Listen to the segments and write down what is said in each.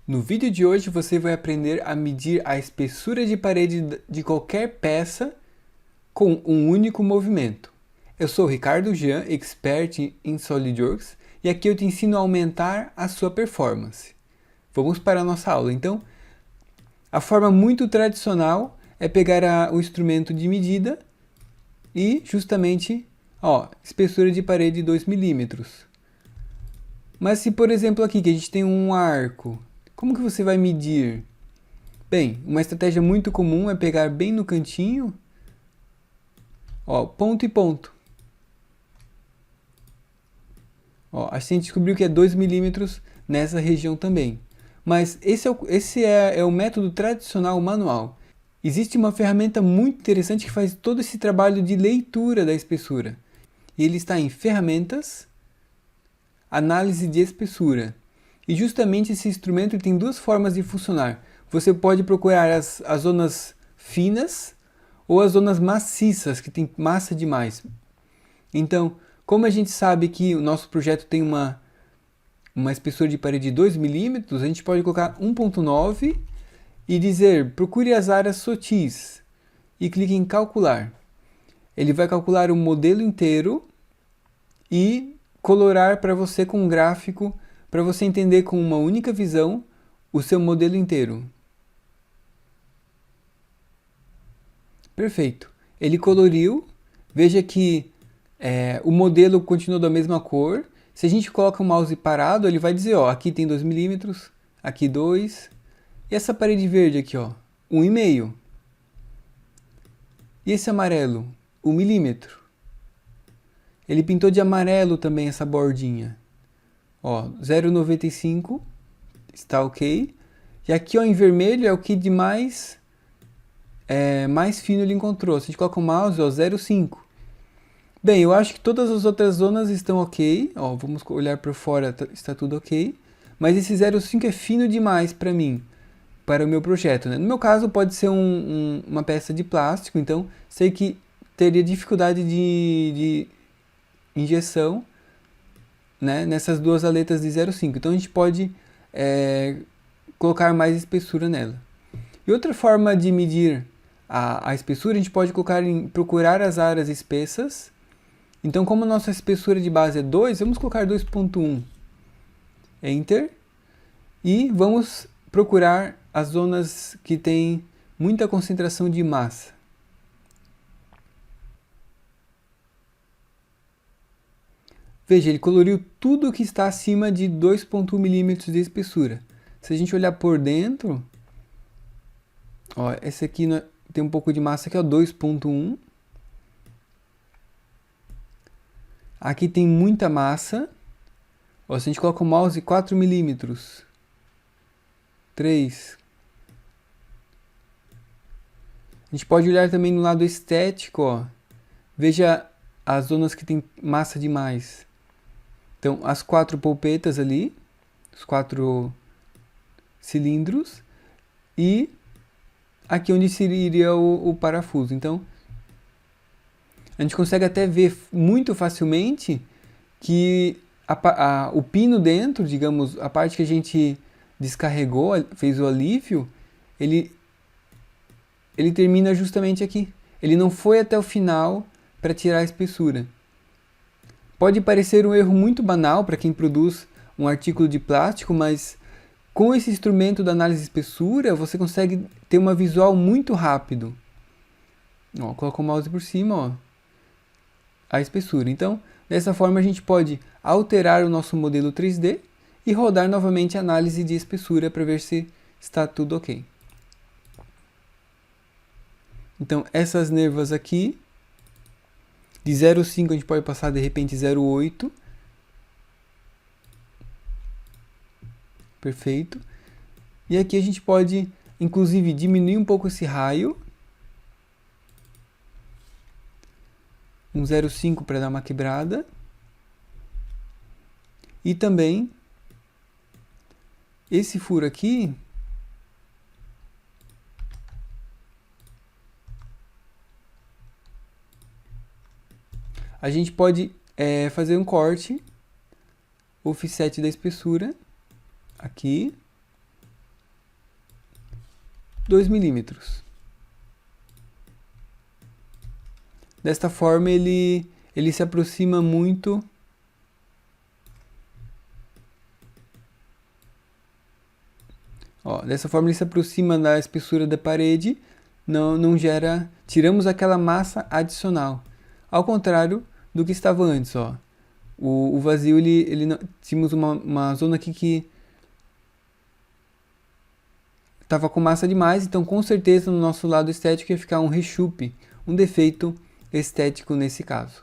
No vídeo de hoje você vai aprender a medir a espessura de parede de qualquer peça com um único movimento. Eu sou Ricardo Jean, expert em SolidWorks, e aqui eu te ensino a aumentar a sua performance. Vamos para a nossa aula. Então, a forma muito tradicional é pegar o instrumento de medida e justamente, espessura de parede 2 milímetros. Mas se, por exemplo, aqui que a gente tem um arco, como que você vai medir? Bem, uma estratégia muito comum é pegar bem no cantinho, ponto e ponto. A gente descobriu que é 2 milímetros nessa região também. Mas esse é o método tradicional manual. Existe uma ferramenta muito interessante que faz todo esse trabalho de leitura da espessura. E ele está em Ferramentas, Análise de Espessura. E justamente esse instrumento tem duas formas de funcionar. Você pode procurar as zonas finas ou as zonas maciças, que tem massa demais. Então, como a gente sabe que o nosso projeto tem uma espessura de parede de 2 milímetros, a gente pode colocar 1.9 e dizer, procure as áreas sutis e clique em calcular. Ele vai calcular o modelo inteiro e colorar para você com um gráfico para você entender com uma única visão o seu modelo inteiro. Perfeito. Ele coloriu. Veja que o modelo continua da mesma cor. Se a gente coloca o mouse parado, ele vai dizer, aqui tem 2 milímetros, aqui 2. E essa parede verde aqui, 1,5. E esse amarelo, 1 milímetro. Ele pintou de amarelo também essa bordinha. 0,95 está ok. E aqui em vermelho é o que de mais fino ele encontrou. Se a gente coloca o mouse, 0,5. Bem, eu acho que todas as outras zonas estão ok. Vamos olhar por fora, está tudo ok. Mas esse 0,5 é fino demais para mim, para o meu projeto, né? No meu caso pode ser uma peça de plástico, então sei que teria dificuldade de injeção, né, nessas duas aletas de 0,5. Então a gente pode colocar mais espessura nela. E outra forma de medir a espessura, a gente pode procurar as áreas espessas. Então, como a nossa espessura de base é 2, vamos colocar 2.1. Enter. E vamos procurar as zonas que têm muita concentração de massa. Veja, ele coloriu tudo que está acima de 2.1 milímetros de espessura. Se a gente olhar por dentro, esse aqui tem um pouco de massa aqui, 2.1. Aqui tem muita massa. Se a gente coloca o mouse, 4 milímetros. 3. A gente pode olhar também no lado estético, Veja as zonas que tem massa demais. Então, as 4 polpetas ali, os 4 cilindros, e aqui onde seria o parafuso. Então, a gente consegue até ver muito facilmente que o pino dentro, digamos, a parte que a gente descarregou, fez o alívio, ele termina justamente aqui. Ele não foi até o final para tirar a espessura. Pode parecer um erro muito banal para quem produz um artigo de plástico, mas com esse instrumento da análise de espessura, você consegue ter uma visual muito rápido. Coloca o mouse por cima, a espessura. Então, dessa forma a gente pode alterar o nosso modelo 3D e rodar novamente a análise de espessura para ver se está tudo ok. Então, essas nervas aqui, de 0,5 a gente pode passar de repente 0,8. Perfeito. E aqui a gente pode, inclusive, diminuir um pouco esse raio. 0,5 para dar uma quebrada. E também, esse furo aqui, a gente pode fazer um corte, offset da espessura, aqui, 2 milímetros. Desta forma ele se aproxima muito dessa forma ele se aproxima da espessura da parede, não gera, tiramos aquela massa adicional. Ao contrário do que estava antes, ó. O vazio, tínhamos uma zona aqui que estava com massa demais, então com certeza no nosso lado estético ia ficar um rechupe, um defeito estético nesse caso.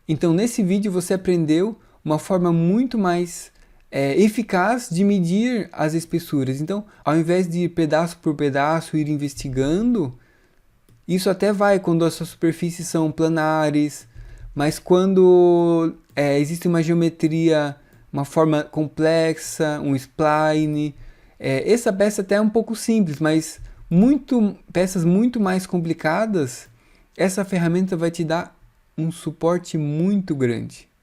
Então nesse vídeo você aprendeu uma forma muito mais eficaz de medir as espessuras. Então, ao invés de pedaço por pedaço ir investigando, isso até vai quando as suas superfícies são planares, mas quando existe uma geometria, uma forma complexa, um spline, essa peça até é um pouco simples, mas peças muito mais complicadas, essa ferramenta vai te dar um suporte muito grande.